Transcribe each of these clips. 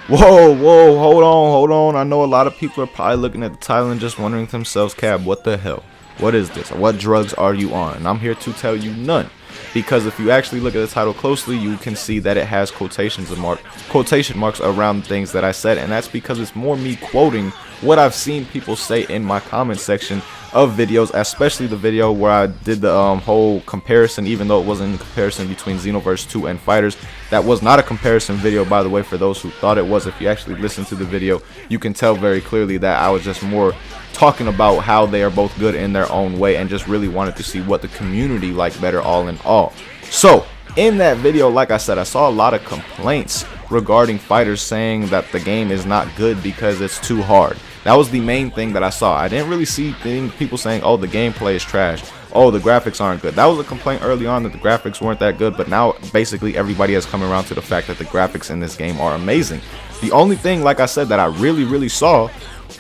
Whoa, hold on. I know a lot of people are probably looking at the title and just wondering to themselves, Cab, what the hell? What is this? What drugs are you on? And I'm here to tell you none. Because if you actually look at the title closely, you can see that it has quotation marks around things that I said. And that's because it's more me quoting what I've seen people say in my comment section of videos, especially the video where I did the whole comparison, even though it wasn't a comparison between Xenoverse 2 and Fighters. That was not a comparison video, by the way, for those who thought it was. If you actually listen to the video, you can tell very clearly that I was just more talking about how they are both good in their own way and just really wanted to see what the community liked better all in all. So in that video, like I said, I saw a lot of complaints regarding Fighters saying that the game is not good because it's too hard. That was the main thing that I saw. I didn't really see people saying, oh, the gameplay is trash, oh, the graphics aren't good. That was a complaint early on, that the graphics weren't that good, but now basically everybody has come around to the fact that the graphics in this game are amazing. The only thing, like I said, that I really saw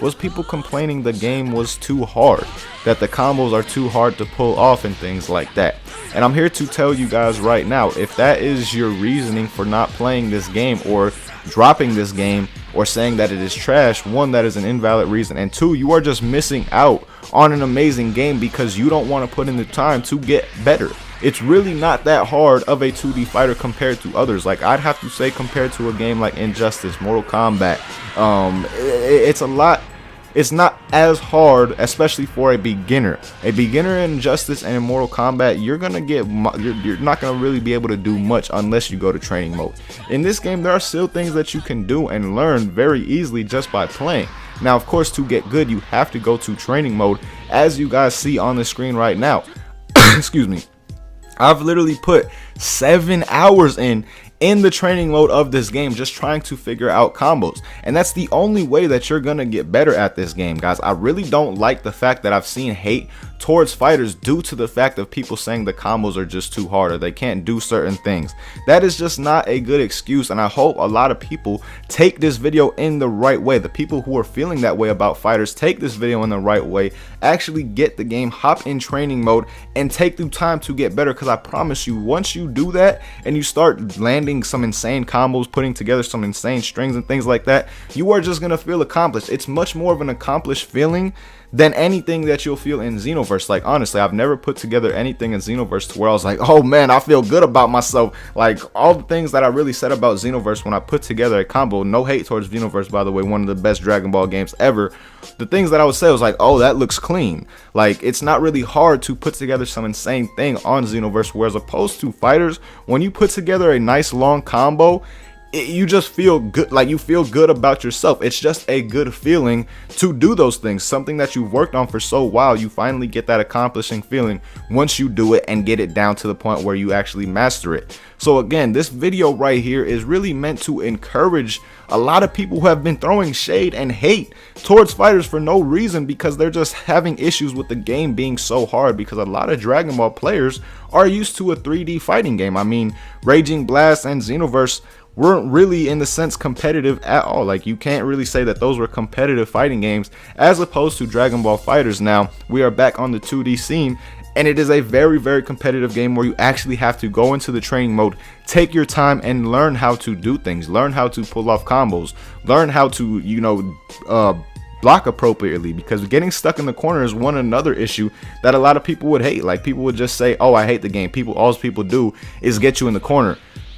was people complaining the game was too hard, that the combos are too hard to pull off and things like that. And I'm here to tell you guys right now, if that is your reasoning for not playing this game or dropping this game or saying that it is trash, one, that is an invalid reason, and two, you are just missing out on an amazing game because you don't want to put in the time to get better. It's really not that hard of a 2D fighter compared to others. Like, I'd have to say, compared to a game like Injustice, Mortal Kombat, it's not as hard, especially for a beginner. A beginner in Injustice and in Mortal Kombat, you're not gonna really be able to do much unless you go to training mode. In this game, there are still things that you can do and learn very easily just by playing. Now, of course, to get good, you have to go to training mode, as you guys see on the screen right now. Excuse me. I've literally put 7 hours in the training mode of this game, just trying to figure out combos, and that's the only way that you're gonna get better at this game, guys. I really don't like the fact that I've seen hate towards Fighters due to the fact of people saying the combos are just too hard or they can't do certain things. That is just not a good excuse, and I hope a lot of people take this video in the right way. The people who are feeling that way about Fighters, take this video in the right way, actually get the game, hop in training mode, and take the time to get better, because I promise you, once you do that and you start landing some insane combos, putting together some insane strings and things like that, you are just gonna feel accomplished. It's much more of an accomplished feeling than anything that you'll feel in Xenoverse. Like, honestly, I've never put together anything in Xenoverse to where I was like, oh man, I feel good about myself. Like, all the things that I really said about Xenoverse when I put together a combo, no hate towards Xenoverse, by the way, one of the best Dragon Ball games ever. The things that I would say was like, oh, that looks clean. Like, it's not really hard to put together some insane thing on Xenoverse, whereas opposed to Fighters, when you put together a nice long combo, you just feel good. Like, you feel good about yourself. It's just a good feeling to do those things, something that you've worked on for so while. You finally get that accomplishing feeling once you do it and get it down to the point where you actually master it. So again, this video right here is really meant to encourage a lot of people who have been throwing shade and hate towards Fighters for no reason, because they're just having issues with the game being so hard, because a lot of Dragon Ball players are used to a 3D fighting game. I mean, Raging Blast and Xenoverse weren't really, in the sense, competitive at all. Like, you can't really say that those were competitive fighting games as opposed to Dragon Ball Fighters. Now we are back on the 2D scene, and it is a very competitive game where you actually have to go into the training mode, take your time, and learn how to do things, learn how to pull off combos, learn how to, block appropriately, because getting stuck in the corner is another issue that a lot of people would hate. Like, people would just say, oh, I hate the game. All people do is get you in the corner.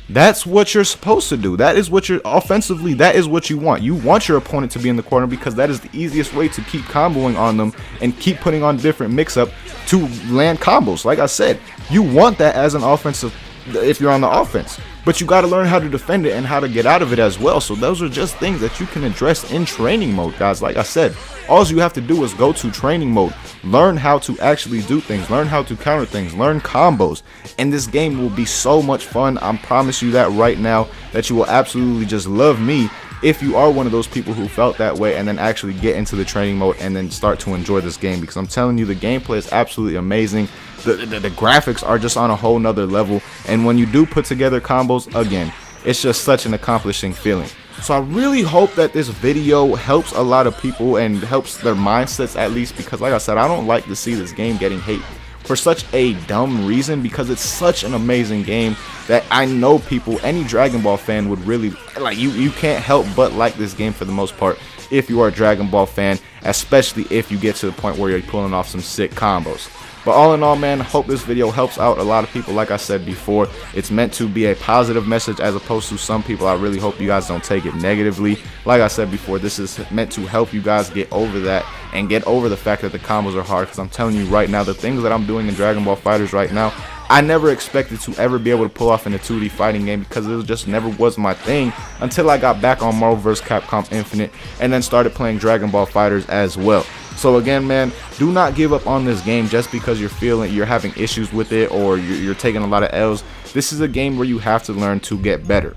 That's what you're supposed to do. That is what you're offensively, that is what you want. You want your opponent to be in the corner, because that is the easiest way to keep comboing on them and keep putting on different mix-up to land combos. Like I said, you want that as an offensive, if you're on the offense, but you got to learn how to defend it and how to get out of it as well. So those are just things that you can address in training mode, guys. Like I said, all you have to do is go to training mode, learn how to actually do things, learn how to counter things, learn combos, and this game will be so much fun. I promise you that right now, that you will absolutely just love me if you are one of those people who felt that way and then actually get into the training mode and then start to enjoy this game, because I'm telling you, the gameplay is absolutely amazing. The graphics are just on a whole nother level, and when you do put together combos, again, it's just such an accomplishing feeling. So I really hope that this video helps a lot of people and helps their mindsets, at least, because like I said, I don't like to see this game getting hate for such a dumb reason, because it's such an amazing game that I know people, any Dragon Ball fan would really like. You can't help but like this game for the most part if you are a Dragon Ball fan, especially if you get to the point where you're pulling off some sick combos. But all in all, man, hope this video helps out a lot of people. Like I said before, it's meant to be a positive message as opposed to some people. I really hope you guys don't take it negatively. Like I said before, this is meant to help you guys get over that and get over the fact that the combos are hard, because I'm telling you right now, the things that I'm doing in Dragon Ball FighterZ right now, I never expected to ever be able to pull off in a 2D fighting game, because it just never was my thing until I got back on Marvel vs. Capcom Infinite and then started playing Dragon Ball FighterZ as well. So again, man, do not give up on this game just because you're having issues with it or you're taking a lot of L's. This is a game where you have to learn to get better.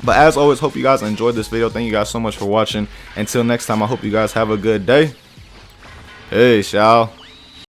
But as always, hope you guys enjoyed this video. Thank you guys so much for watching. Until next time, I hope you guys have a good day. Peace, y'all.